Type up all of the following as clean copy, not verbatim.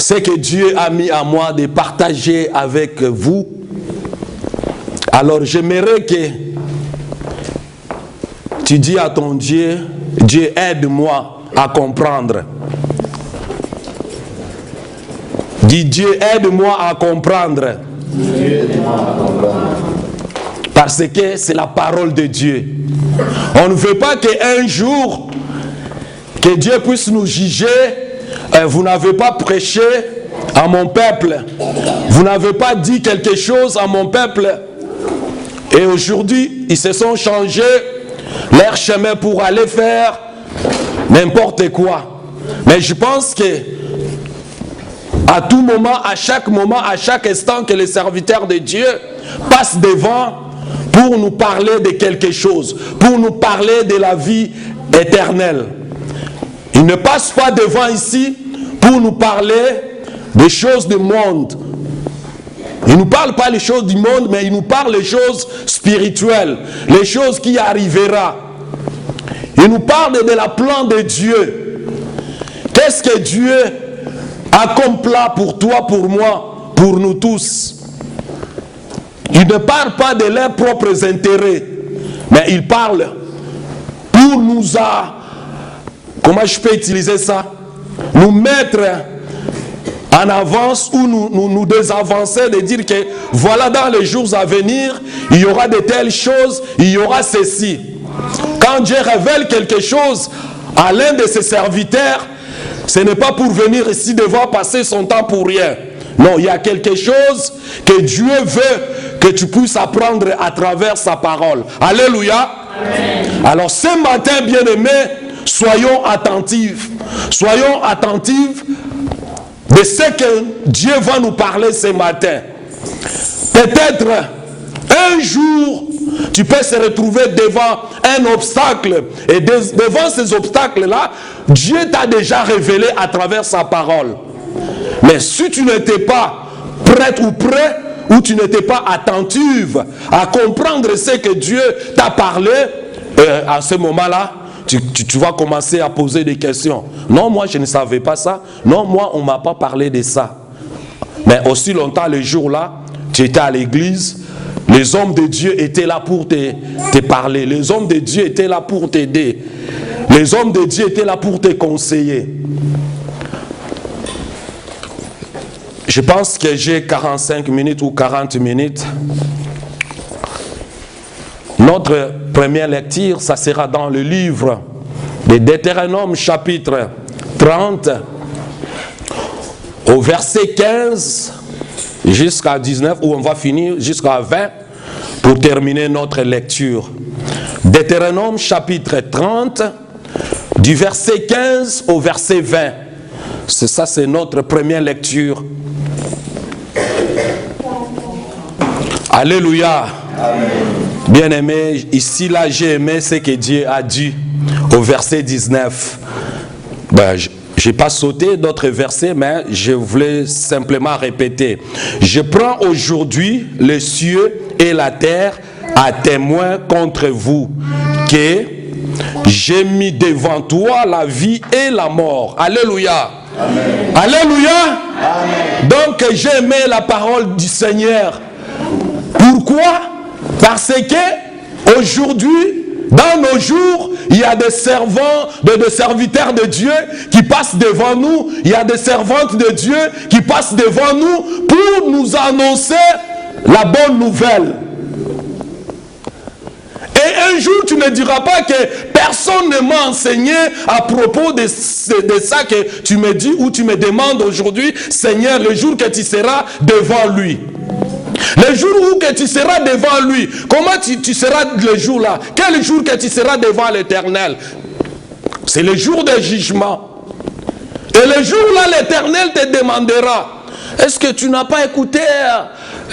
ce que Dieu a mis à moi de partager avec vous. Alors j'aimerais que tu dis à ton Dieu, Dieu aide-moi à comprendre. Dis Dieu aide-moi à comprendre. Parce que c'est la parole de Dieu. On ne veut pas qu'un jour que Dieu puisse nous juger. Vous n'avez pas prêché à mon peuple. Vous n'avez pas dit quelque chose à mon peuple. Et aujourd'hui, ils se sont changés leur chemin pour aller faire n'importe quoi. Mais je pense que à tout moment, à chaque instant que les serviteurs de Dieu passent devant pour nous parler de quelque chose, pour nous parler de la vie éternelle. Ils ne passent pas devant ici pour nous parler des choses du monde. Ils ne nous parlent pas les choses du monde, mais ils nous parlent les choses spirituelles, les choses qui arriveront. Ils nous parlent de la plan de Dieu. Qu'est-ce que Dieu accomplit pour toi, pour moi, pour nous tous? Ils ne parlent pas de leurs propres intérêts, mais ils parlent pour nous, comment je peux utiliser ça? Nous mettre en avance ou nous désavancer, de dire que voilà, dans les jours à venir, il y aura de telles choses, il y aura ceci. Quand Dieu révèle quelque chose à l'un de ses serviteurs, ce n'est pas pour venir ici devoir passer son temps pour rien. Non, il y a quelque chose que Dieu veut que tu puisses apprendre à travers sa parole. Alléluia. Amen. Alors ce matin, bien-aimés, soyons attentifs. Soyons attentifs de ce que Dieu va nous parler ce matin. Peut-être un jour, tu peux se retrouver devant un obstacle. Et devant ces obstacles-là, Dieu t'a déjà révélé à travers sa parole. Mais si tu n'étais pas prête ou prêt, ou tu n'étais pas attentive à comprendre ce que Dieu t'a parlé, à ce moment-là, tu vas commencer à poser des questions. Non, moi je ne savais pas ça. Non, moi on ne m'a pas parlé de ça. Mais aussi longtemps, les jours-là, tu étais à l'église, les hommes de Dieu étaient là pour te parler. Les hommes de Dieu étaient là pour t'aider. Les hommes de Dieu étaient là pour te conseiller. Je pense que j'ai 45 minutes ou 40 minutes. Notre première lecture, ça sera dans le livre de Deutéronome chapitre 30, au verset 15 jusqu'à 19, où on va finir jusqu'à 20 pour terminer notre lecture. Deutéronome chapitre 30, du verset 15 au verset 20. Ça, c'est notre première lecture. Alléluia. Bien-aimé, ici, là, j'ai aimé ce que Dieu a dit au verset 19. Je n'ai pas sauté d'autres versets, mais je voulais simplement répéter. Je prends aujourd'hui les cieux et la terre à témoin contre vous, que j'ai mis devant toi la vie et la mort. Alléluia. Amen. Alléluia. Amen. Donc j'ai aimé la parole du Seigneur. Pourquoi? Parce que aujourd'hui, dans nos jours, il y a des servants, des serviteurs de Dieu qui passent devant nous. Il y a des servantes de Dieu qui passent devant nous pour nous annoncer la bonne nouvelle. Et un jour, tu ne diras pas que personne ne m'a enseigné à propos de ça que tu me dis ou tu me demandes aujourd'hui, Seigneur, le jour que tu seras devant lui. Le jour où que tu seras devant lui, comment tu seras le jour là? Quel jour que tu seras devant l'Éternel? C'est le jour de jugement. Et le jour là, l'Éternel te demandera, est-ce que tu n'as pas écouté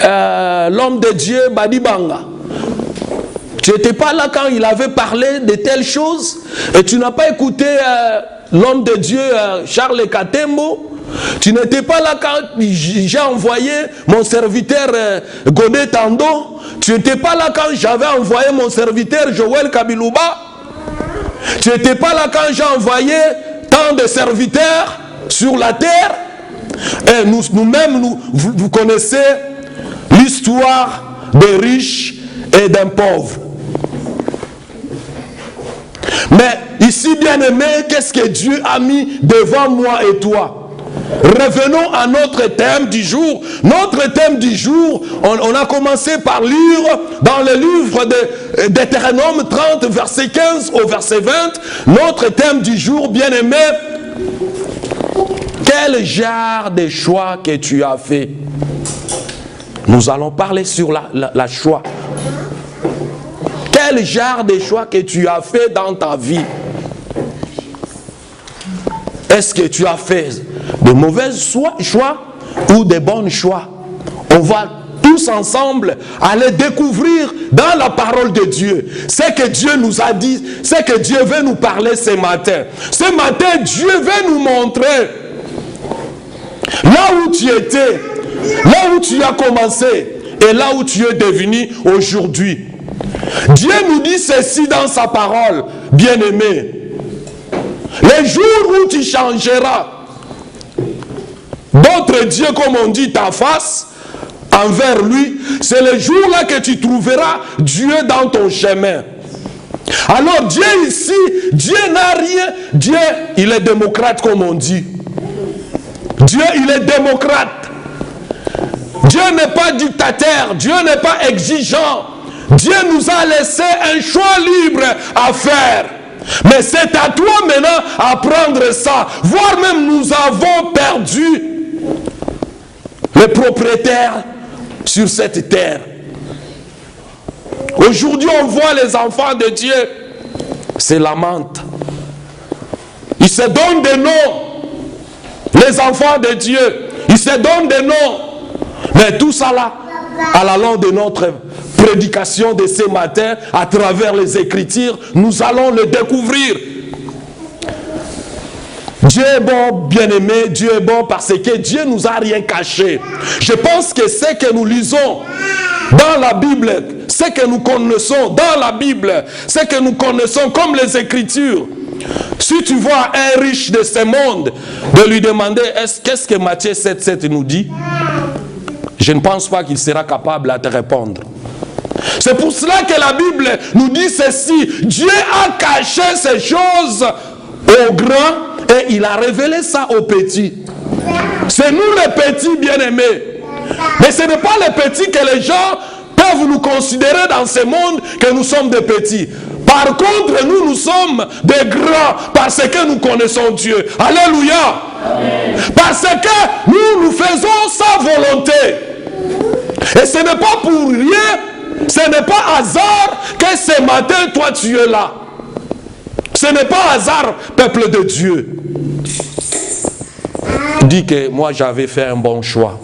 l'homme de Dieu, Badi Banga? Tu n'étais pas là quand il avait parlé de telles choses? Et tu n'as pas écouté l'homme de Dieu, Charles Katembo? Tu n'étais pas là quand j'ai envoyé mon serviteur Godé Tando? Tu n'étais pas là quand j'avais envoyé mon serviteur Joël Kabilouba? Tu n'étais pas là quand j'ai envoyé tant de serviteurs sur la terre? Et nous-mêmes, vous connaissez l'histoire des riches et d'un pauvre. Mais ici, bien-aimé, qu'est-ce que Dieu a mis devant moi et toi? Revenons à notre thème du jour. Notre thème du jour, on a commencé par lire dans le livre de Deutéronome 30, verset 15 au verset 20. Notre thème du jour, bien-aimé, quel genre de choix que tu as fait? Nous allons parler sur la choix. Quel genre de choix que tu as fait dans ta vie? Est-ce que tu as fait de mauvais choix ou de bons choix? On va tous ensemble aller découvrir dans la parole de Dieu ce que Dieu nous a dit, ce que Dieu veut nous parler ce matin. Ce matin, Dieu veut nous montrer là où tu étais, là où tu as commencé et là où tu es devenu aujourd'hui. Dieu nous dit ceci dans sa parole, bien-aimé. Les jours où tu changeras d'autres dieux, comme on dit, ta face envers lui, c'est le jour-là que tu trouveras Dieu dans ton chemin. Alors Dieu ici, Dieu n'a rien. Dieu, il est démocrate, comme on dit. Dieu, il est démocrate. Dieu n'est pas dictateur, Dieu n'est pas exigeant. Dieu nous a laissé un choix libre à faire. Mais c'est à toi maintenant à prendre ça. Voire même nous avons perdu le propriétaire sur cette terre. Aujourd'hui, on voit les enfants de Dieu se lamentent. Ils se donnent des noms. Les enfants de Dieu, ils se donnent des noms. Mais tout ça là, à la longue de notre prédication de ce matin, à travers les Écritures, nous allons le découvrir. Dieu est bon, bien-aimé, Dieu est bon parce que Dieu nous a rien caché. Je pense que ce que nous lisons dans la Bible, ce que nous connaissons dans la Bible, ce que nous connaissons comme les Écritures, si tu vois un riche de ce monde, de lui demander qu'est-ce que Matthieu 7,7 nous dit, je ne pense pas qu'il sera capable à te répondre. C'est pour cela que la Bible nous dit ceci. Dieu a caché ces choses aux grands et il a révélé ça aux petits. C'est nous les petits bien-aimés. Mais ce n'est pas les petits que les gens peuvent nous considérer dans ce monde que nous sommes des petits. Par contre, nous sommes des grands parce que nous connaissons Dieu. Alléluia. Amen. Parce que nous faisons sa volonté. Et ce n'est pas pour rien, ce n'est pas hasard que ce matin, toi, tu es là. Ce n'est pas hasard, peuple de Dieu. Dis que moi, j'avais fait un bon choix.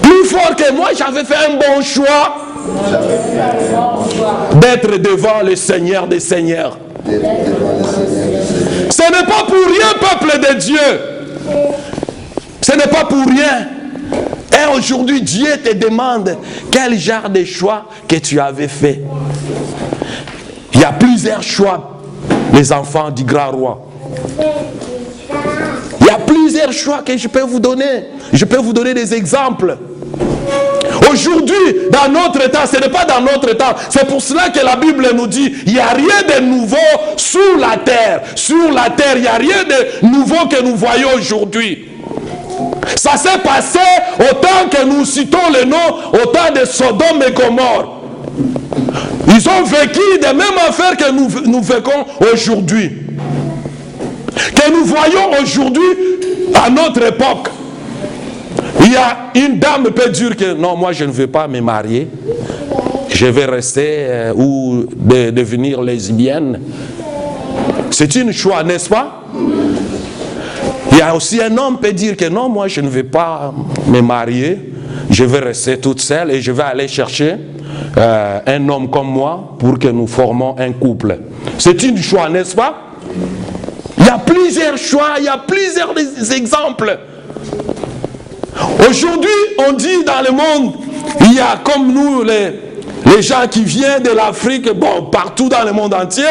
Plus fort que moi, j'avais fait un bon choix d'être devant le Seigneur des Seigneurs. Ce n'est pas pour rien, peuple de Dieu. Ce n'est pas pour rien. Et aujourd'hui, Dieu te demande quel genre de choix que tu avais fait. Il y a plusieurs choix, les enfants du grand roi. Il y a plusieurs choix que je peux vous donner. Je peux vous donner des exemples. Aujourd'hui, dans notre temps, ce n'est pas dans notre temps. C'est pour cela que la Bible nous dit, il n'y a rien de nouveau sous la terre. Sur la terre, il n'y a rien de nouveau que nous voyons aujourd'hui. Ça s'est passé au temps que nous citons le nom, au temps de Sodome et Gomorrhe. Ils ont vécu des mêmes affaires que nous vécons aujourd'hui. Que nous voyons aujourd'hui à notre époque. Il y a une dame qui peut dire que non, moi je ne veux pas me marier. Je vais rester ou devenir lesbienne. C'est un choix, n'est-ce pas? Il y a aussi un homme qui peut dire que non, moi je ne vais pas me marier. Je vais rester toute seule et je vais aller chercher un homme comme moi pour que nous formons un couple. C'est un choix, n'est-ce pas? Il y a plusieurs choix, il y a plusieurs exemples. Aujourd'hui, on dit dans le monde, il y a comme nous, les gens qui viennent de l'Afrique, bon, partout dans le monde entier,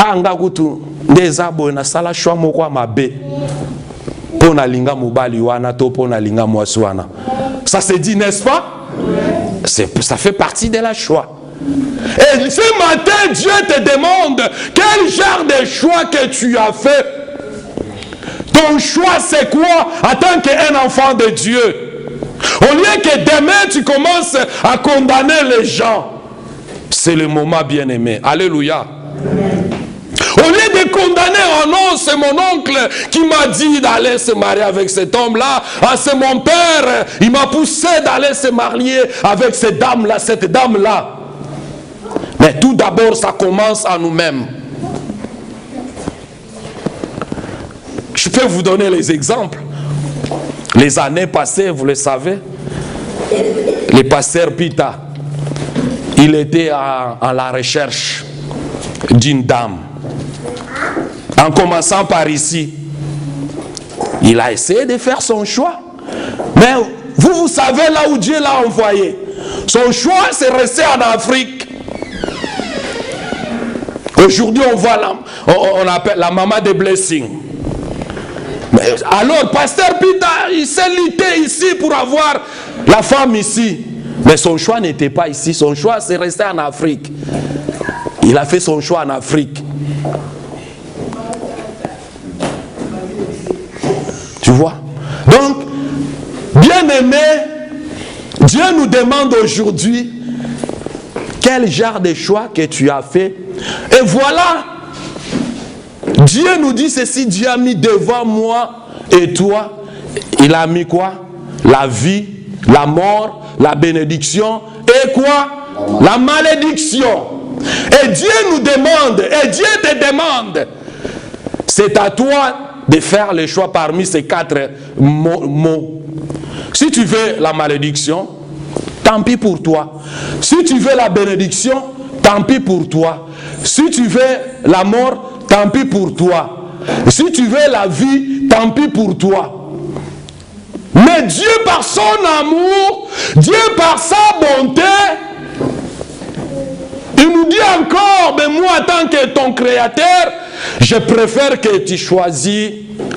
anga kutu ndeza boye na sala choix moko mabe pona linga mobali wana to pona linga mwasi wana. Ça se dit, n'est-ce pas? Ça fait partie de la choix. Et ce matin, Dieu te demande quel genre de choix que tu as fait. Ton choix c'est quoi en tant qu'un enfant de Dieu? Au lieu que demain tu commences à condamner les gens, c'est le moment bien-aimé. Alléluia. Au lieu de condamner, oh non, c'est mon oncle qui m'a dit d'aller se marier avec cet homme-là. Ah, c'est mon père, il m'a poussé d'aller se marier avec cette dame-là, cette dame-là. Mais tout d'abord, ça commence à nous-mêmes. Je peux vous donner les exemples. Les années passées, vous le savez, le pasteur Pita, il était à la recherche d'une dame. En commençant par ici, il a essayé de faire son choix. Mais vous savez là où Dieu l'a envoyé. Son choix, c'est rester en Afrique. Aujourd'hui, on voit on appelle la maman de Blessing. Mais alors, pasteur Peter, il s'est lutté ici pour avoir la femme ici. Mais son choix n'était pas ici. Son choix, c'est rester en Afrique. Il a fait son choix en Afrique. Tu vois? Donc, bien-aimé, Dieu nous demande aujourd'hui quel genre de choix que tu as fait. Et voilà, Dieu nous dit ceci, Dieu a mis devant moi et toi, il a mis quoi? La vie, la mort, la bénédiction et quoi? La malédiction. Et Dieu nous demande, et Dieu te demande, c'est à toi de faire le choix parmi ces 4 mots. Si tu veux la malédiction, tant pis pour toi. Si tu veux la bénédiction, tant pis pour toi. Si tu veux la mort, tant pis pour toi. Si tu veux la vie, tant pis pour toi. Mais Dieu par son amour, Dieu par sa bonté, il nous dit encore, mais moi en tant que ton créateur, je préfère que tu choisis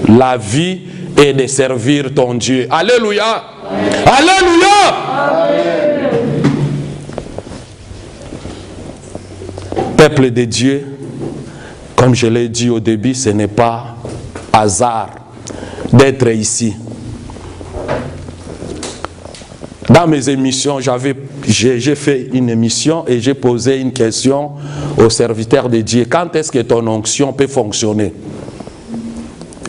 la vie et de servir ton Dieu. Alléluia. Alléluia. Peuple de Dieu, comme je l'ai dit au début, ce n'est pas hasard d'être ici. Dans mes émissions, j'ai fait une émission et j'ai posé une question aux serviteurs de Dieu. Quand est-ce que ton onction peut fonctionner?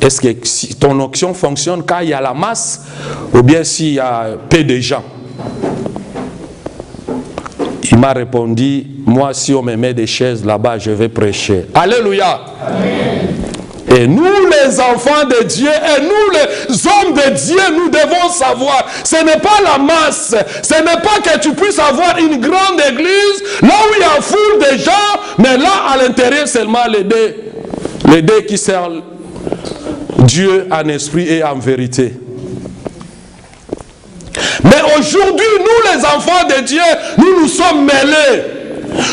Est-ce que si ton onction fonctionne quand il y a la masse ou bien s'il y a peu de gens? Il m'a répondu, moi si on me met des chaises là-bas, je vais prêcher. Alléluia. Amen. Et nous les enfants de Dieu et nous les hommes de Dieu, nous devons savoir, ce n'est pas la masse, ce n'est pas que tu puisses avoir une grande église, là où il y a foule de gens, mais là à l'intérieur seulement les deux qui servent Dieu en esprit et en vérité. Mais aujourd'hui, nous les enfants de Dieu, nous nous sommes mêlés.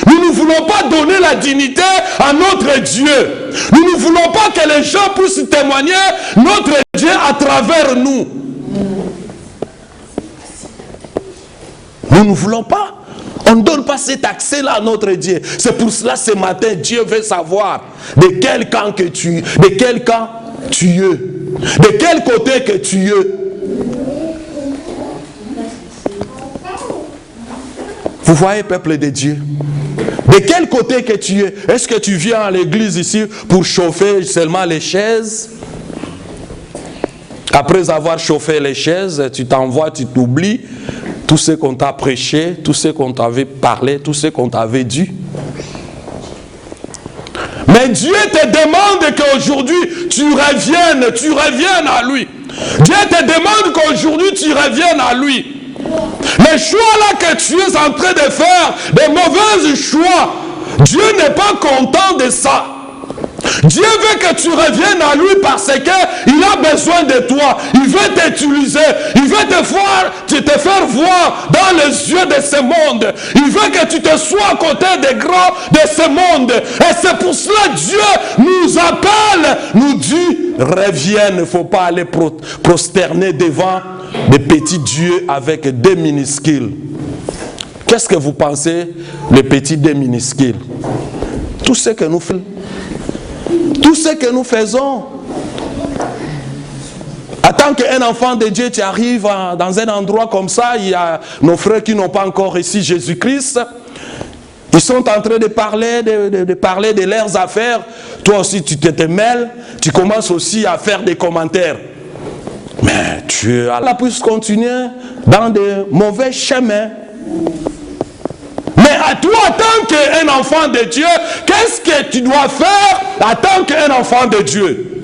Nous ne voulons pas donner la dignité à notre Dieu. Nous ne voulons pas que les gens puissent témoigner notre Dieu à travers nous. Nous ne voulons pas. On ne donne pas cet accès-là à notre Dieu. C'est pour cela ce matin, Dieu veut savoir de quel camp que tu es. De quel camp tu es. De quel côté que tu es. Vous voyez, peuple de Dieu, de quel côté que tu es? Est-ce que tu viens à l'église ici pour chauffer seulement les chaises? Après avoir chauffé les chaises, tu t'envoies, tu t'oublies tout ce qu'on t'a prêché, tout ce qu'on t'avait parlé, tout ce qu'on t'avait dit. Mais Dieu te demande qu'aujourd'hui tu reviennes à lui. Dieu te demande qu'aujourd'hui tu reviennes à lui. Les choix là que tu es en train de faire, des mauvais choix, Dieu n'est pas content de ça. Dieu veut que tu reviennes à lui parce qu'il a besoin de toi. Il veut t'utiliser. Il veut te faire voir dans les yeux de ce monde. Il veut que tu te sois à côté des grands de ce monde. Et c'est pour cela que Dieu nous appelle, nous dit, reviens, il ne faut pas aller prosterner devant des petits dieux avec des minuscules. Qu'est-ce que vous pensez, les petits des minuscules? Tout ce que nous faisons. Tout ce que nous faisons. En tant qu'un enfant de Dieu, tu arrives dans un endroit comme ça, il y a nos frères qui n'ont pas encore reçu Jésus-Christ. Ils sont en train de parler de leurs affaires. Toi aussi, tu te mêles, tu commences aussi à faire des commentaires. Mais tu as la puisse continuer dans de mauvais chemins. Mais à toi, en tant qu'un enfant de Dieu, qu'est-ce que tu dois faire en tant qu'un enfant de Dieu?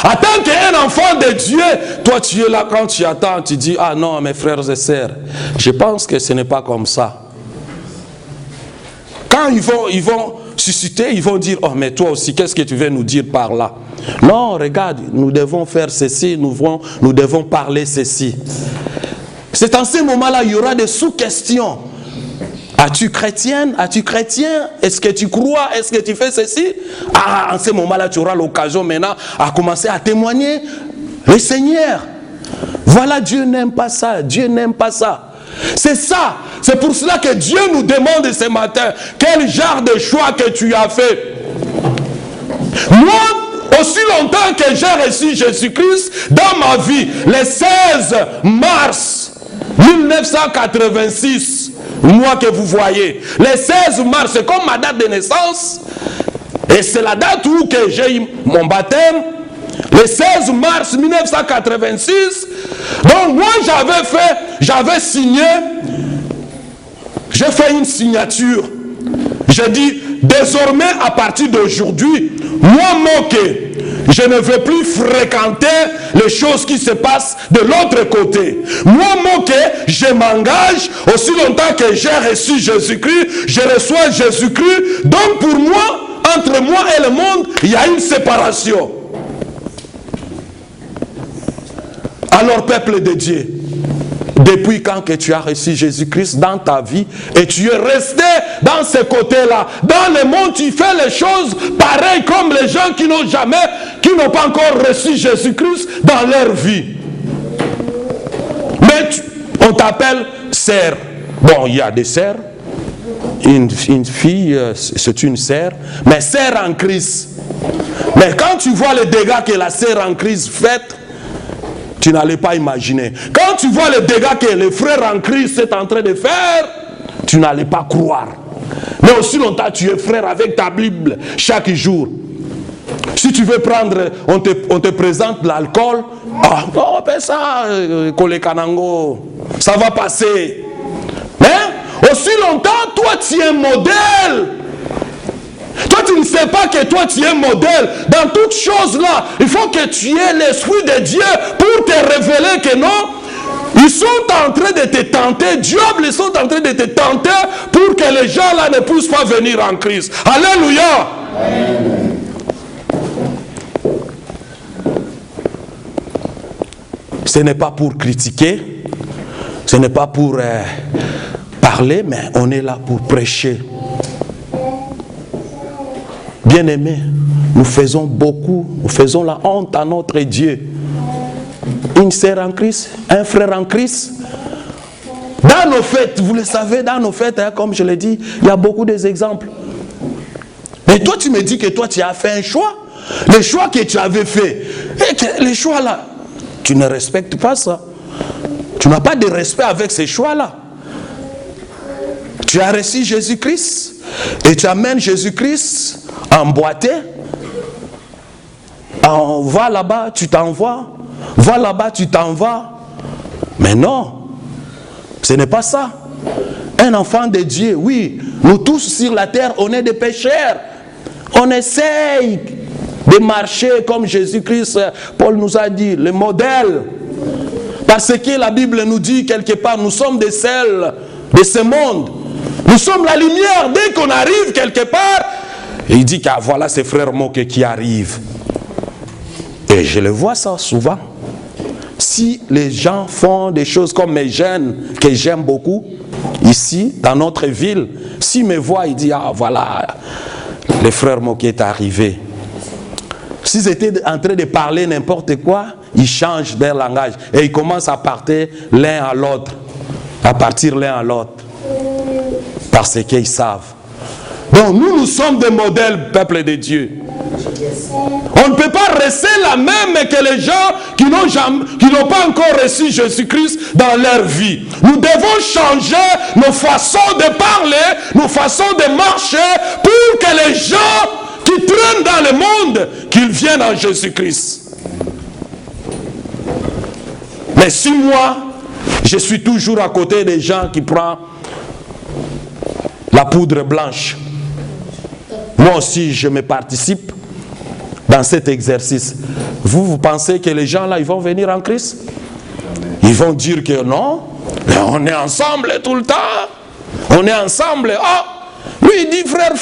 En tant qu'un enfant de Dieu, toi tu es là quand tu attends, tu dis, ah non mes frères et sœurs, je pense que ce n'est pas comme ça. Quand ils vont susciter, ils vont dire, oh mais toi aussi, qu'est-ce que tu veux nous dire par là? Non, regarde, nous devons faire ceci, nous devons parler ceci. C'est en ce moment-là, il y aura des sous-questions. As-tu chrétienne? As-tu chrétien? Est-ce que tu crois? Est-ce que tu fais ceci? Ah, en ce moment-là, tu auras l'occasion maintenant à commencer à témoigner. Le Seigneur. Voilà, Dieu n'aime pas ça. Dieu n'aime pas ça. C'est ça. C'est pour cela que Dieu nous demande ce matin, quel genre de choix que tu as fait? Moi, aussi longtemps que j'ai reçu Jésus-Christ dans ma vie, le 16 mars 1986, moi que vous voyez, le 16 mars, c'est comme ma date de naissance, et c'est la date où j'ai eu mon baptême, le 16 mars 1986. Donc moi j'avais signé, j'ai fait une signature. J'ai dit, désormais à partir d'aujourd'hui, moi Moké, je ne veux plus fréquenter les choses qui se passent de l'autre côté. Moi Moké, je m'engage, aussi longtemps que j'ai reçu Jésus-Christ, je reçois Jésus-Christ. Donc pour moi, entre moi et le monde, il y a une séparation. Alors peuple de Dieu, depuis quand que tu as reçu Jésus-Christ dans ta vie et tu es resté dans ce côté-là, dans le monde tu fais les choses pareilles comme les gens qui n'ont pas encore reçu Jésus-Christ dans leur vie. Mais on t'appelle sœur. Bon, il y a des sœurs. Une fille, c'est une sœur, mais sœur en Christ. Mais quand tu vois les dégâts que la sœur en Christ fait, tu n'allais pas imaginer. Quand tu vois les dégâts que le frère en Christ est en train de faire, tu n'allais pas croire. Mais aussi longtemps tu es frère avec ta Bible chaque jour. Si tu veux prendre, on te présente l'alcool. Ah, oh, ben ça, ça va passer. Mais aussi longtemps, toi tu es modèle. Toi, tu ne sais pas que toi, tu es modèle. Dans toutes choses là, il faut que tu aies l'Esprit de Dieu pour te révéler que non, ils sont en train de te tenter, diables sont en train de te tenter pour que les gens là ne puissent pas venir en Christ. Alléluia. Ce n'est pas pour critiquer, ce n'est pas pour parler, mais on est là pour prêcher. Bien-aimés, nous faisons beaucoup, nous faisons la honte à notre Dieu. Une sœur en Christ, un frère en Christ. Dans nos fêtes, vous le savez, dans nos fêtes, hein, comme je l'ai dit, il y a beaucoup d'exemples. Mais toi, tu me dis que toi, tu as fait un choix. Le choix que tu avais fait, et que les choix là, tu ne respectes pas ça. Tu n'as pas de respect avec ces choix-là. Tu as reçu Jésus-Christ et tu amènes Jésus-Christ emboîté. Va là-bas, tu t'en vas. Va là-bas, tu t'en vas. Mais non, ce n'est pas ça. Un enfant de Dieu, oui, nous tous sur la terre, on est des pécheurs. On essaye de marcher comme Jésus-Christ, Paul nous a dit, le modèle. Parce que la Bible nous dit quelque part, nous sommes des sels de ce monde. Nous sommes la lumière. Dès qu'on arrive quelque part, Et il dit que voilà ces frères moqués qui arrivent. Et je le vois ça souvent. Si les gens font des choses comme mes jeunes, que j'aime beaucoup, ici, dans notre ville, s'ils me voient, ils disent, ah voilà, le frère moqué est arrivé. S'ils étaient en train de parler n'importe quoi, ils changent leur langage. Et ils commencent à partir l'un à l'autre. Parce qu'ils savent. Donc nous sommes des modèles, peuple de Dieu. On ne peut pas rester la même que les gens qui n'ont pas encore reçu Jésus-Christ dans leur vie. Nous devons changer nos façons de parler, nos façons de marcher, pour que les gens qui traînent dans le monde, qu'ils viennent en Jésus-Christ. Mais si moi, je suis toujours à côté des gens qui prennent la poudre blanche, moi aussi je me participe dans cet exercice. Vous pensez que les gens là, ils vont venir en Christ? Ils vont dire que non, mais on est ensemble tout le temps. On est ensemble. Oh, lui il dit frère,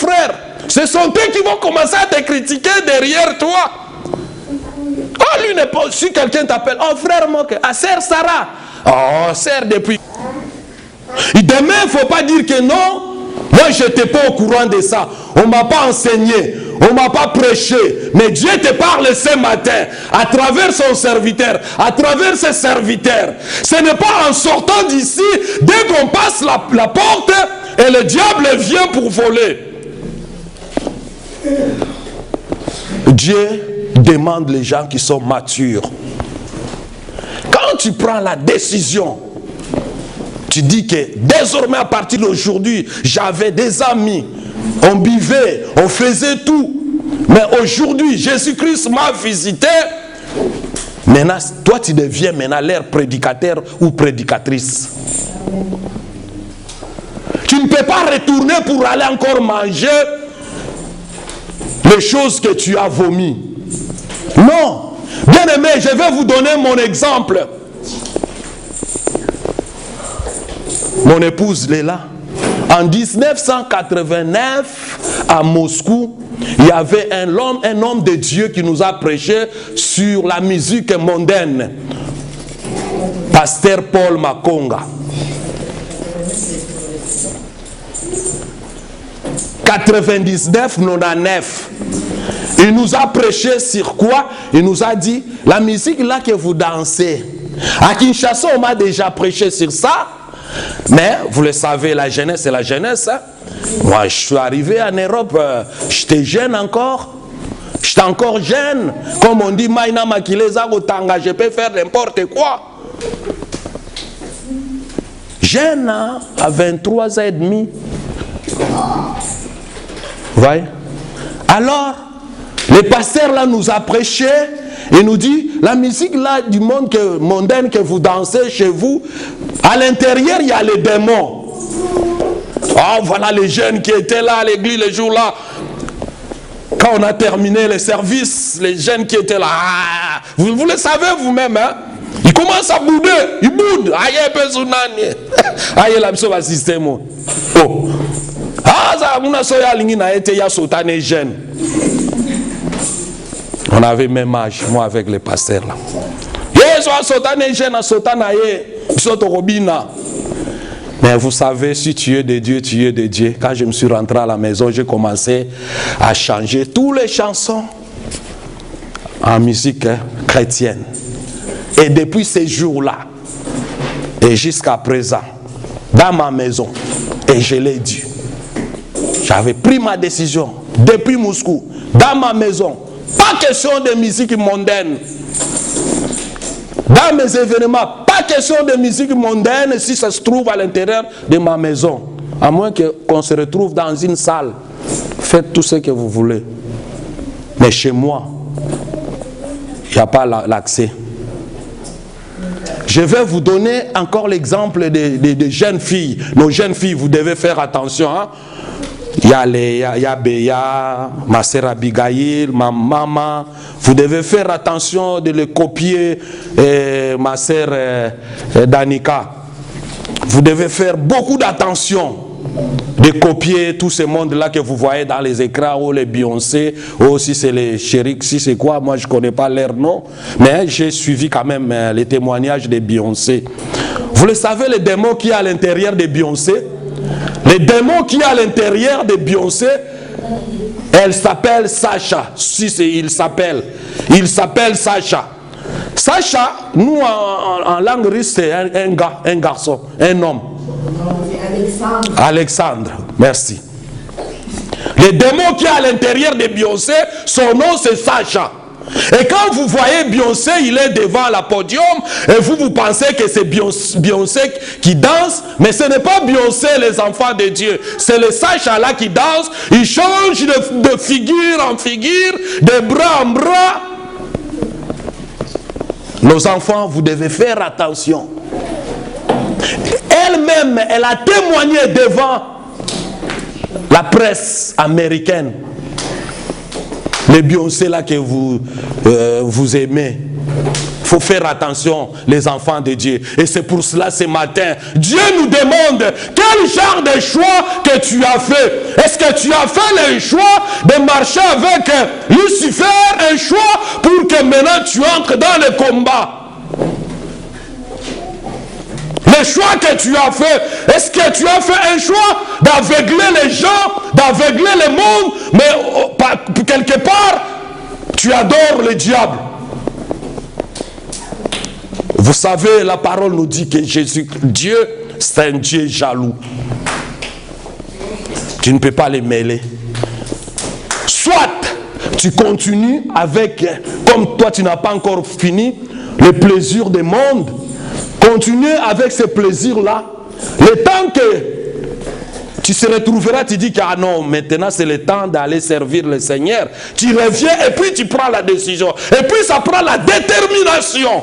ce sont eux qui vont commencer à te critiquer derrière toi. Oh, lui n'est pas, si quelqu'un t'appelle, oh frère Moke, ah sœur Sarah, oh sœur depuis. Et demain, il ne faut pas dire que non. Moi, je n'étais pas au courant de ça. On ne m'a pas enseigné. On ne m'a pas prêché. Mais Dieu te parle ce matin à travers son serviteur, à travers ses serviteurs. Ce n'est pas en sortant d'ici, dès qu'on passe la porte, et le diable vient pour voler. Dieu demande les gens qui sont matures. Quand tu prends la décision, tu dis que désormais à partir d'aujourd'hui, j'avais des amis, on buvait, on faisait tout. Mais aujourd'hui, Jésus-Christ m'a visité. Maintenant, toi tu deviens maintenant leur prédicateur ou prédicatrice. Tu ne peux pas retourner pour aller encore manger les choses que tu as vomi. Non. Bien aimé, je vais vous donner mon exemple. Mon épouse est là. En 1989, à Moscou, il y avait un homme de Dieu qui nous a prêché sur la musique mondaine. Pasteur Paul Makonga. 99. Il nous a prêché sur quoi? Il nous a dit, la musique là que vous dansez. À Kinshasa, on m'a déjà prêché sur ça. Mais vous le savez, la jeunesse, c'est la jeunesse. Hein? Moi, je suis arrivé en Europe, j'étais jeune encore. J'étais encore jeune. Comme on dit, Maïna Makileza Otanga, je peux faire n'importe quoi. Jeune, hein, à 23 ans et demi. Vous voyez? Alors, le pasteur là nous a prêché et nous dit, la musique là du monde mondaine que vous dansez chez vous, à l'intérieur il y a les démons. Oh voilà les jeunes qui étaient là à l'église les jours là. Quand on a terminé le service, les jeunes qui étaient là, ah, vous le savez vous-même, hein? Ils commencent à bouder, ils boudent. Aïe, personne aïe, la mission va système. Oh. On avait même âge, moi avec les pasteurs là. Mais vous savez, si tu es de Dieu, tu es de Dieu. Quand je me suis rentré à la maison, j'ai commencé à changer toutes les chansons en musique chrétienne. Et depuis ces jours-là, et jusqu'à présent, dans ma maison, et je l'ai dit, j'avais pris ma décision depuis Moscou, dans ma maison, pas question de musique mondaine. Dans mes événements, pas question de musique mondaine si ça se trouve à l'intérieur de ma maison. À moins qu'on se retrouve dans une salle. Faites tout ce que vous voulez. Mais chez moi, il n'y a pas l'accès. Je vais vous donner encore l'exemple des jeunes filles. Nos jeunes filles, vous devez faire attention. Hein? Il y a Léa, il y a Béa, ma sœur Abigail, ma maman. Vous devez faire attention de le copier, ma sœur Danica. Vous devez faire beaucoup d'attention. de copier tout ce monde-là que vous voyez dans les écrans, ou les Beyoncé, ou si c'est les Chéri, si c'est quoi, moi je ne connais pas leur nom, mais j'ai suivi quand même les témoignages de Beyoncé. Vous le savez, les démons qu'il y a à l'intérieur de Beyoncé, les démons qu'il y a à l'intérieur de Beyoncé, elle s'appelle Sacha. Il s'appelle Sacha. Sacha, nous en langue russe, c'est un garçon, un homme. Alexandre, merci. Le démon qui est à l'intérieur de Beyoncé, son nom c'est Sacha. Et quand vous voyez Beyoncé, il est devant la podium, et vous pensez que c'est Beyoncé qui danse, mais ce n'est pas Beyoncé, les enfants de Dieu. C'est le Sacha là qui danse, il change de figure en figure, de bras en bras. Nos enfants, vous devez faire attention. Elle-même, elle a témoigné devant la presse américaine. Les Beyoncé là que vous aimez. Il faut faire attention, les enfants de Dieu. Et c'est pour cela, ce matin, Dieu nous demande quel genre de choix que tu as fait. Est-ce que tu as fait le choix de marcher avec Lucifer, un choix pour que maintenant tu entres dans le combat? Le choix que tu as fait, est-ce que tu as fait un choix d'aveugler les gens, d'aveugler le monde, mais quelque part, tu adores le diable? Vous savez, la parole nous dit que Dieu, c'est un Dieu jaloux. Tu ne peux pas les mêler. Soit tu continues avec, comme toi tu n'as pas encore fini, le plaisir du monde. Continue avec ce plaisir-là. Le temps que tu te retrouveras, tu dis que ah non, maintenant c'est le temps d'aller servir le Seigneur. Tu reviens et puis tu prends la décision. Et puis ça prend la détermination.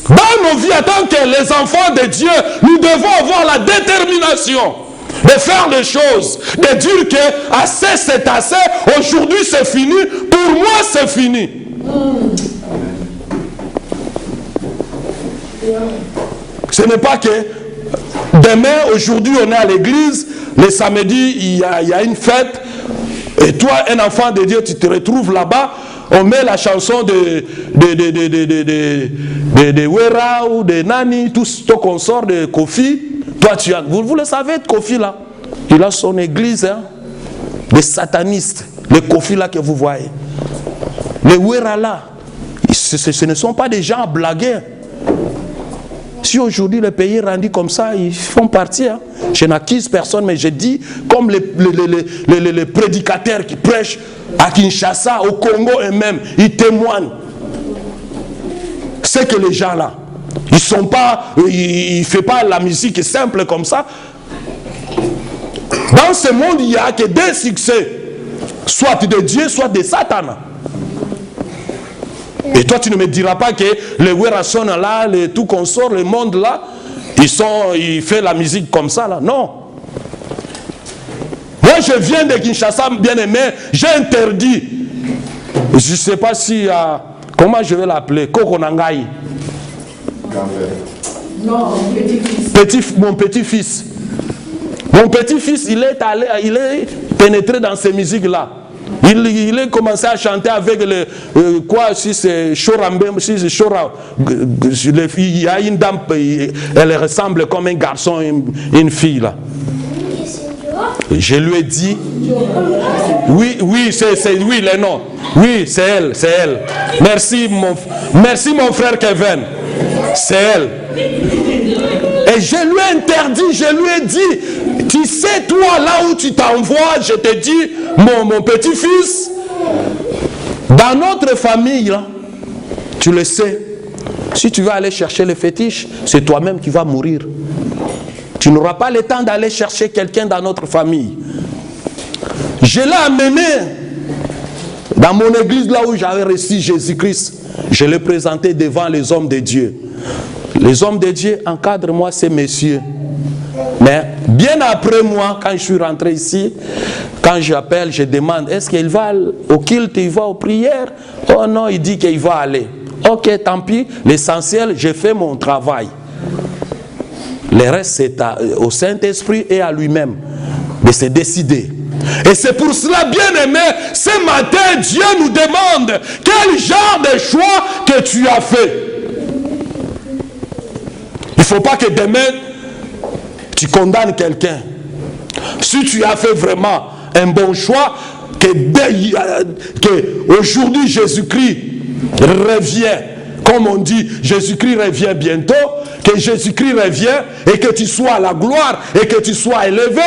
Dans nos vies, en tant que les enfants de Dieu, nous devons avoir la détermination de faire les choses, de dire que assez c'est assez, aujourd'hui c'est fini, pour moi c'est fini. Ce n'est pas que demain, aujourd'hui on est à l'église, le samedi il y a une fête, et toi un enfant de Dieu tu te retrouves là-bas, on met la chanson de Wera ou de Nani, tout ce qu'on sort de Kofi. Toi tu as, vous le savez, Kofi là, il a son église, hein, des satanistes, les Kofi là que vous voyez, les Wera là, ce ne sont pas des gens à blaguer. Si aujourd'hui le pays est rendu comme ça, ils font partie. Hein. Je n'accuse personne, mais je dis comme les prédicateurs qui prêchent à Kinshasa, au Congo eux-mêmes, ils témoignent. C'est que les gens là, ils ne font pas la musique simple comme ça. Dans ce monde, il n'y a que deux succès, soit de Dieu, soit de Satan. Et toi, tu ne me diras pas que les Werason là, tout consort, le monde là, ils font la musique comme ça là. Non. Moi, je viens de Kinshasa, bien aimé, j'ai interdit. Je ne sais pas si, comment je vais l'appeler, Kokonangai. Non, mon petit-fils. Mon petit-fils, il est pénétré dans ces musiques-là. Il a commencé à chanter avec le quoi, si c'est Chorambe, si c'est Chora, il y a une dame, elle ressemble comme un garçon, une fille là. Je lui ai dit, oui, c'est oui, le nom. Oui, c'est elle, c'est elle. Merci mon frère Kevin. C'est elle. Et je lui ai interdit, je lui ai dit, tu sais toi là où tu t'envoies, je te dis, mon petit-fils, dans notre famille, là, tu le sais, si tu vas aller chercher le fétiche, c'est toi-même qui vas mourir. Tu n'auras pas le temps d'aller chercher quelqu'un dans notre famille. Je l'ai amené dans mon église là où j'avais reçu Jésus-Christ. Je l'ai présenté devant les hommes de Dieu. Les hommes de Dieu encadrent moi ces messieurs. Mais bien après moi, quand je suis rentré ici, quand j'appelle, je demande, est-ce qu'il va au culte, il va aux prières? Oh non, il dit qu'il va aller. Ok, tant pis, l'essentiel, j'ai fait mon travail. Le reste, c'est au Saint-Esprit et à lui-même de se décider. Et c'est pour cela, bien aimé, ce matin, Dieu nous demande quel genre de choix que tu as fait. Il ne faut pas que demain, tu condamnes quelqu'un. Si tu as fait vraiment un bon choix, que aujourd'hui Jésus-Christ revient, comme on dit, Jésus-Christ revient bientôt, que Jésus-Christ revient et que tu sois à la gloire et que tu sois élevé,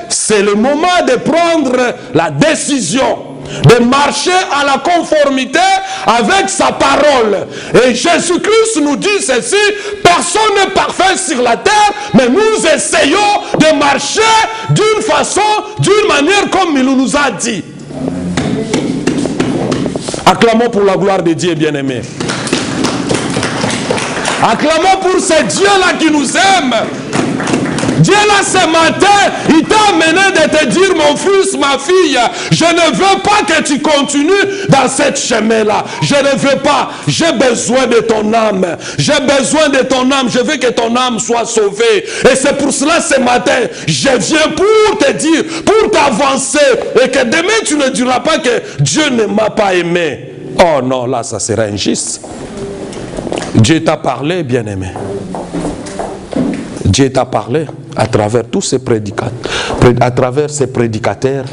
c'est le moment de prendre la décision, de marcher à la conformité avec sa parole. Et Jésus-Christ nous dit ceci, personne n'est parfait sur la terre, mais nous essayons de marcher d'une façon, d'une manière comme il nous a dit. Acclamons pour la gloire de Dieu, bien-aimé. Acclamons pour ce Dieu-là qui nous aime. Dieu là ce matin, il t'a amené de te dire, mon fils, ma fille, je ne veux pas que tu continues dans cette chemin-là. Je ne veux pas. J'ai besoin de ton âme. J'ai besoin de ton âme. Je veux que ton âme soit sauvée. Et c'est pour cela ce matin, je viens pour te dire, pour t'avancer. Et que demain tu ne diras pas que Dieu ne m'a pas aimé. Oh non, là ça serait injuste. Dieu t'a parlé, bien-aimé. Dieu t'a parlé à travers tous ces prédicateurs, à travers ces prédicateurs,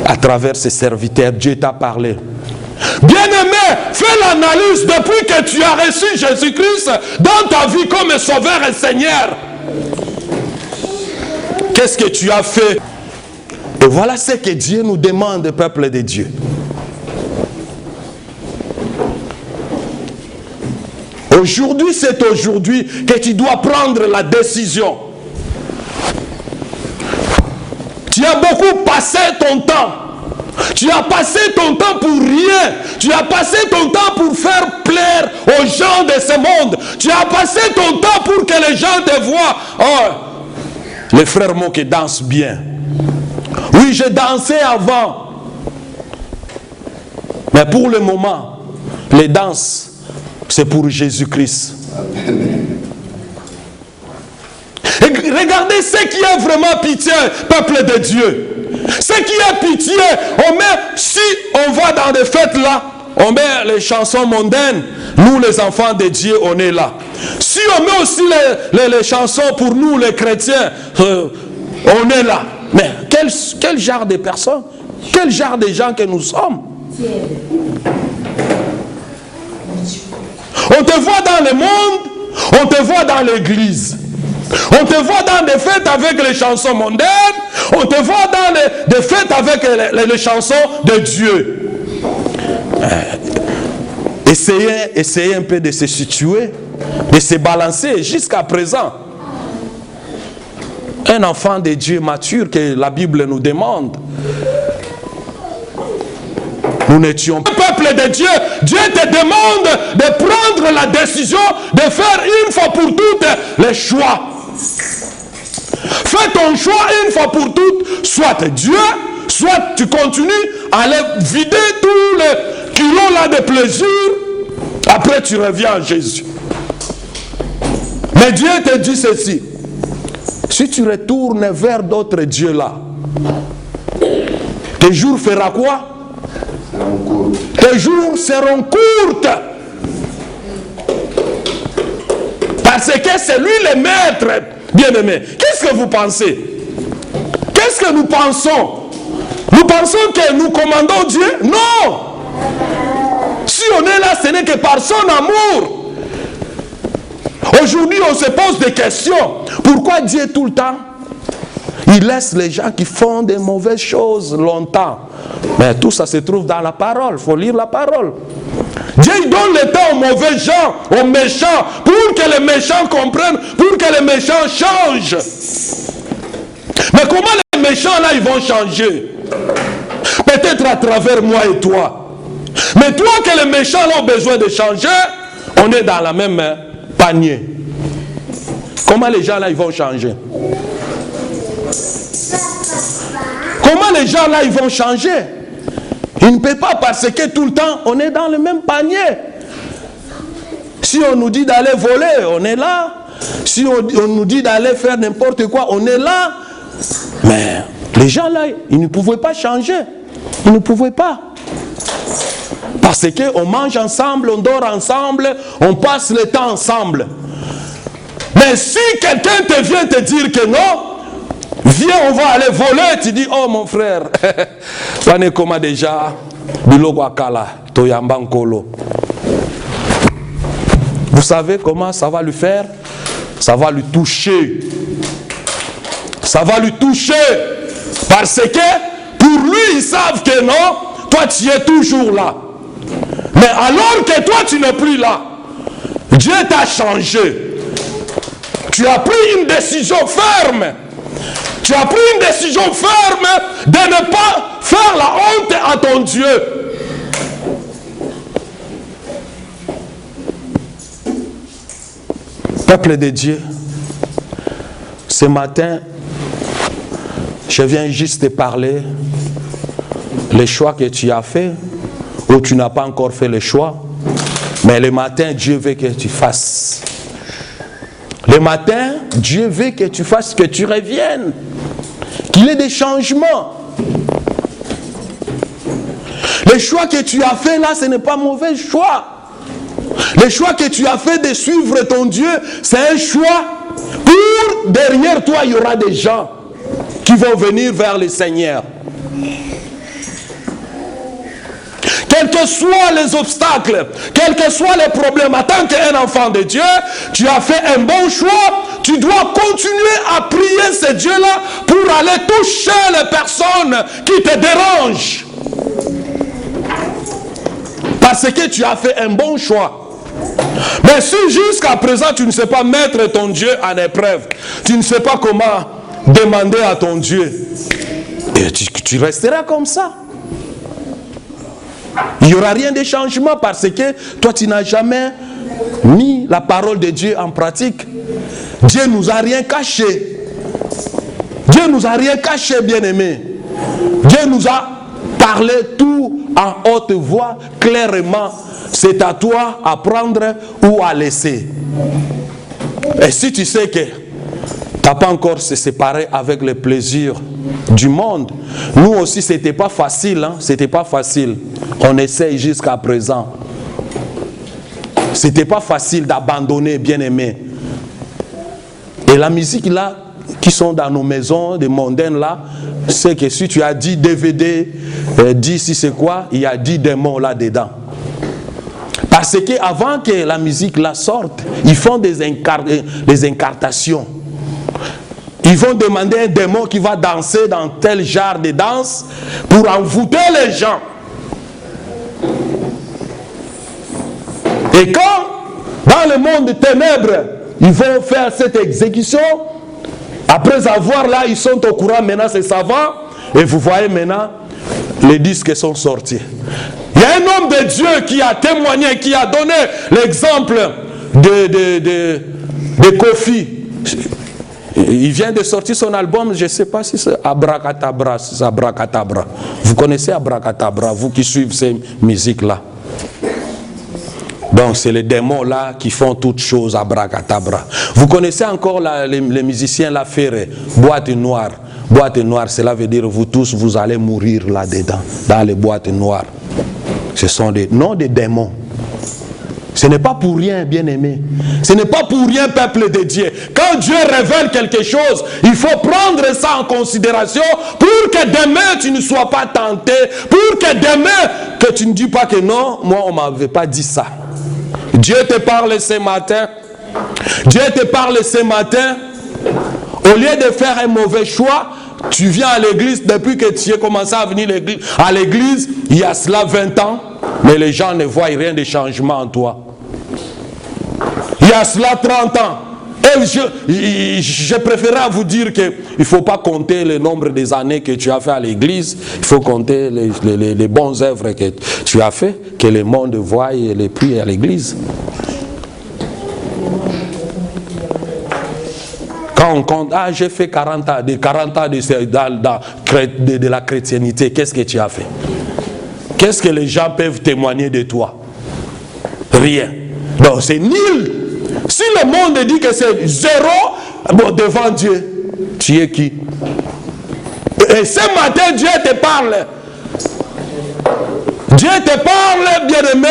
à travers ces serviteurs. Dieu t'a parlé. Bien-aimé, fais l'analyse depuis que tu as reçu Jésus-Christ dans ta vie comme Sauveur et Seigneur. Qu'est-ce que tu as fait? Et voilà ce que Dieu nous demande, peuple de Dieu. Aujourd'hui, c'est aujourd'hui que tu dois prendre la décision. Tu as beaucoup passé ton temps. Tu as passé ton temps pour rien. Tu as passé ton temps pour faire plaire aux gens de ce monde. Tu as passé ton temps pour que les gens te voient. Oh, les frères Moke dansent bien. Oui, j'ai dansé avant. Mais pour le moment, les danses, c'est pour Jésus-Christ. Regardez ce qui est vraiment pitié, peuple de Dieu. Ce qui est pitié, on met, si on va dans des fêtes là, on met les chansons mondaines, nous les enfants de Dieu, on est là. Si on met aussi les chansons pour nous les chrétiens, on est là. Mais quel genre de personnes, quel genre de gens que nous sommes? On te voit dans le monde, on te voit dans l'église. On te voit dans des fêtes avec les chansons mondaines, on te voit dans des fêtes avec les chansons de Dieu. Essayez un peu de se situer, de se balancer jusqu'à présent. Un enfant de Dieu mature que la Bible nous demande. Nous n'étions pas le peuple de Dieu. Dieu te demande de prendre la décision de faire une fois pour toutes les choix. Fais ton choix une fois pour toutes. Soit Dieu, soit tu continues à aller vider tous les kilos là de plaisir. Après tu reviens à Jésus. Mais Dieu te dit ceci. Si tu retournes vers d'autres dieux là, tes jours feront quoi? Tes jours seront courtes. Parce que c'est lui le maître, bien-aimé. Qu'est-ce que vous pensez? Qu'est-ce que nous pensons? Nous pensons que nous commandons Dieu? Non! Si on est là, ce n'est que par son amour. Aujourd'hui, on se pose des questions. Pourquoi Dieu tout le temps, il laisse les gens qui font des mauvaises choses longtemps? Mais tout ça se trouve dans la parole. Il faut lire la parole. Dieu donne le temps aux mauvais gens, aux méchants, pour que les méchants comprennent, pour que les méchants changent. Mais comment les méchants là, ils vont changer? Peut-être à travers moi et toi. Mais toi que les méchants là, ont besoin de changer, on est dans la même panier. Comment les gens là, ils vont changer? Comment les gens là, ils vont changer? Ils ne peuvent pas parce que tout le temps, on est dans le même panier. Si on nous dit d'aller voler, on est là. Si on nous dit d'aller faire n'importe quoi, on est là. Mais les gens là, ils ne pouvaient pas changer. Ils ne pouvaient pas. Parce qu'on mange ensemble, on dort ensemble, on passe le temps ensemble. Mais si quelqu'un te vient te dire que non, viens, on va aller voler, tu dis, oh mon frère, on est comme déjà, vous savez comment ça va lui faire? Ça va lui toucher. Ça va lui toucher. Parce que pour lui, ils savent que non, toi tu es toujours là. Mais alors que toi tu n'es plus là, Dieu t'a changé. Tu as pris une décision ferme. Tu as pris une décision ferme de ne pas faire la honte à ton Dieu. Peuple de Dieu, ce matin, je viens juste te parler les choix que tu as fait ou tu n'as pas encore fait le choix. Mais le matin, Dieu veut que tu fasses. Le matin, Dieu veut que tu fasses, que tu reviennes. Qu'il y ait des changements. Les choix que tu as fait là, ce n'est pas mauvais choix. Le choix que tu as fait de suivre ton Dieu, c'est un choix. Pour derrière toi, il y aura des gens qui vont venir vers le Seigneur. Quels que soient les obstacles, quels que soient les problèmes, en tant qu'un enfant de Dieu, tu as fait un bon choix. Tu dois continuer à prier ce Dieu-là pour aller toucher les personnes qui te dérangent. Parce que tu as fait un bon choix. Mais si jusqu'à présent tu ne sais pas mettre ton Dieu en épreuve, tu ne sais pas comment demander à ton Dieu, et tu resteras comme ça. Il n'y aura rien de changement parce que toi tu n'as jamais mis la parole de Dieu en pratique. Dieu nous a rien caché. Dieu nous a rien caché, bien-aimé. Dieu nous a parlé tout en haute voix, clairement. C'est à toi à prendre ou à laisser. Et si tu sais que tu n'as pas encore se séparé avec les plaisirs du monde, nous aussi c'était pas facile, hein? C'était pas facile. On essaye jusqu'à présent. C'était pas facile d'abandonner, bien-aimé. Et la musique là, qui sont dans nos maisons, des mondaines là, c'est que si tu as 10 DVD, 10 si c'est quoi, il y a 10 démons là-dedans. Parce qu'avant que la musique là sorte, ils font des incartations. Ils vont demander un démon qui va danser dans tel genre de danse pour envoûter les gens. Et quand, dans le monde des ténèbres, ils vont faire cette exécution, après avoir là, ils sont au courant, maintenant c'est savant, et vous voyez maintenant, les disques sont sortis. Il y a un homme de Dieu qui a témoigné, qui a donné l'exemple de Kofi. Il vient de sortir son album, je ne sais pas si c'est Abracadabra, c'est Abracadabra. Vous connaissez Abracadabra, vous qui suivez ces musiques-là. Donc c'est les démons là qui font toutes choses Abracadabra. Vous connaissez encore les musiciens là, Ferré, boîte noire. Boîte noire, cela veut dire vous tous, vous allez mourir là-dedans, dans les boîtes noires. Ce sont des noms de démons. Ce n'est pas pour rien, bien-aimé. Ce n'est pas pour rien, peuple de Dieu. Quand Dieu révèle quelque chose, il faut prendre ça en considération pour que demain tu ne sois pas tenté, pour que demain que tu ne dis pas que non, moi on ne m'avait pas dit ça. Dieu te parle ce matin. Dieu te parle ce matin. Au lieu de faire un mauvais choix, tu viens à l'église, depuis que tu as commencé à venir à l'église, il y a cela 20 ans, mais les gens ne voient rien de changement en toi. Il y a cela 30 ans. Et je préférerais vous dire qu'il ne faut pas compter le nombre des années que tu as fait à l'église, il faut compter les bonnes œuvres que tu as fait, que le monde voie et les prie à l'église. Quand on compte, ah j'ai fait 40 ans de la chrétienté, qu'est-ce que tu as fait? Qu'est-ce que les gens peuvent témoigner de toi? Rien. Donc c'est nul. Si le monde dit que c'est zéro, bon, devant Dieu, tu es qui? Et ce matin, Dieu te parle. Dieu te parle, bien-aimé,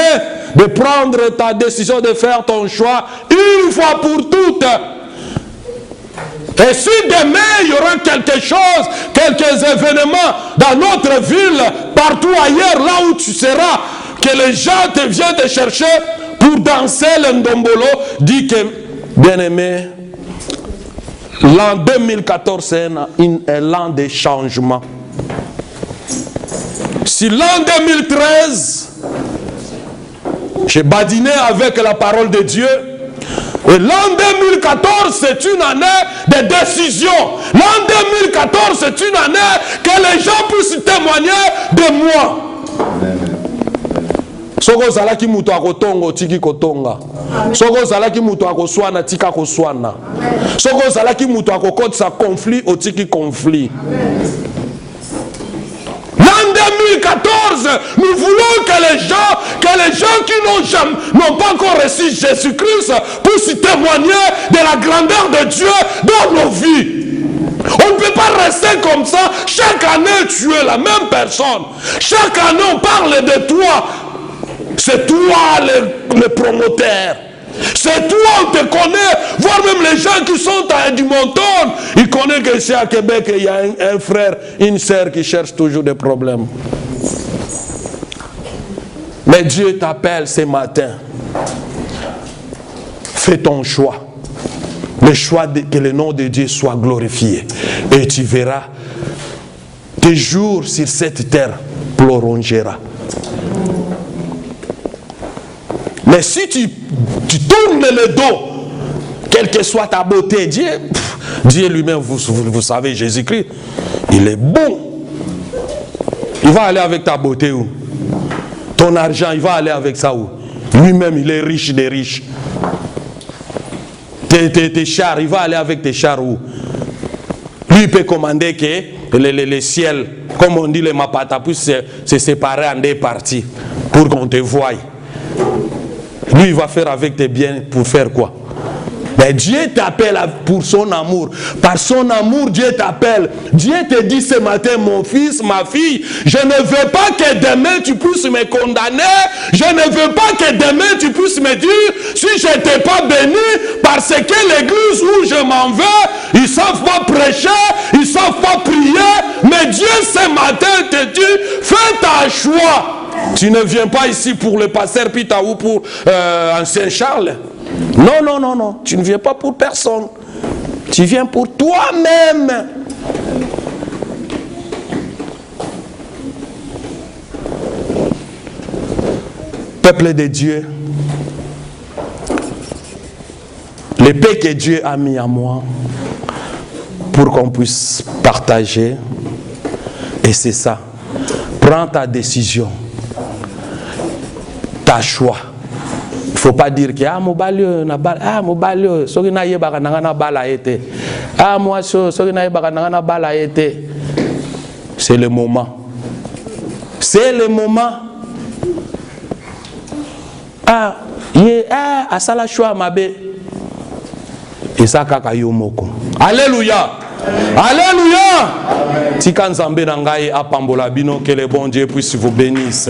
de prendre ta décision, de faire ton choix une fois pour toutes. Et si demain il y aura quelque chose, quelques événements dans notre ville, partout ailleurs, là où tu seras, que les gens te viennent te chercher pour danser le ndombolo, dis que, bien-aimé, l'an 2014 c'est l'an des changements. Si l'an 2013, j'ai badiné avec la parole de Dieu, et l'an 2014, c'est une année de décision. L'an 2014, c'est une année que les gens puissent témoigner de moi. Soko zalaki muto akotongo tiki kotonga. Soko zalaki muto akoswana tika koswana. Soko zalaki muto akokotisa conflit au tiki conflit. L'an 2014, nous voulons que les gens qui n'ont pas encore reçu Jésus-Christ puissent témoigner de la grandeur de Dieu dans nos vies. On ne peut pas rester comme ça. Chaque année, tu es la même personne. Chaque année, on parle de toi. C'est toi le promoteur. C'est toi, on te connaît. Voire même les gens qui sont à Edmonton, ils connaissent que ici à Québec, il y a un frère, une sœur qui cherche toujours des problèmes. Mais Dieu t'appelle ce matin. Fais ton choix. Le choix que le nom de Dieu soit glorifié. Et tu verras, tes jours sur cette terre prolongeront. Mais si tu tournes le dos, quelle que soit ta beauté, Dieu lui-même, vous savez, Jésus-Christ, il est bon. Il va aller avec ta beauté où? Ton argent, il va aller avec ça où? Lui-même, il est riche des riches. Tes chars, il va aller avec tes chars où? Lui, il peut commander que les ciels, comme on dit, les mapata, puissent se séparer en deux parties pour qu'on te voie. Lui, il va faire avec tes biens pour faire quoi? Mais Dieu t'appelle pour son amour. Par son amour, Dieu t'appelle. Dieu te dit ce matin, mon fils, ma fille, je ne veux pas que demain tu puisses me condamner. Je ne veux pas que demain tu puisses me dire, si je ne t'ai pas béni, parce que l'église où je m'en vais, ils ne savent pas prêcher, ils ne savent pas prier. Mais Dieu ce matin te dit, fais ta choix. Tu ne viens pas ici pour le pasteur Pita ou pour Ancien Charles. Non, non, non, non. Tu ne viens pas pour personne. Tu viens pour toi-même. Peuple de Dieu, le paix que Dieu a mis à moi pour qu'on puisse partager, et c'est ça. Prends ta décision. Ta choix. Il ne faut pas dire que mon balio na bal mon balio soki na yebaka na bala été. Moi soki na yebaka na bala été. C'est le moment. C'est le moment. Asala choix mabe. Et ça kaka yo moko. Alléluia. Alléluia. Tika nzambe na ngai apambola bino, que le bon Dieu puisse vous bénisse.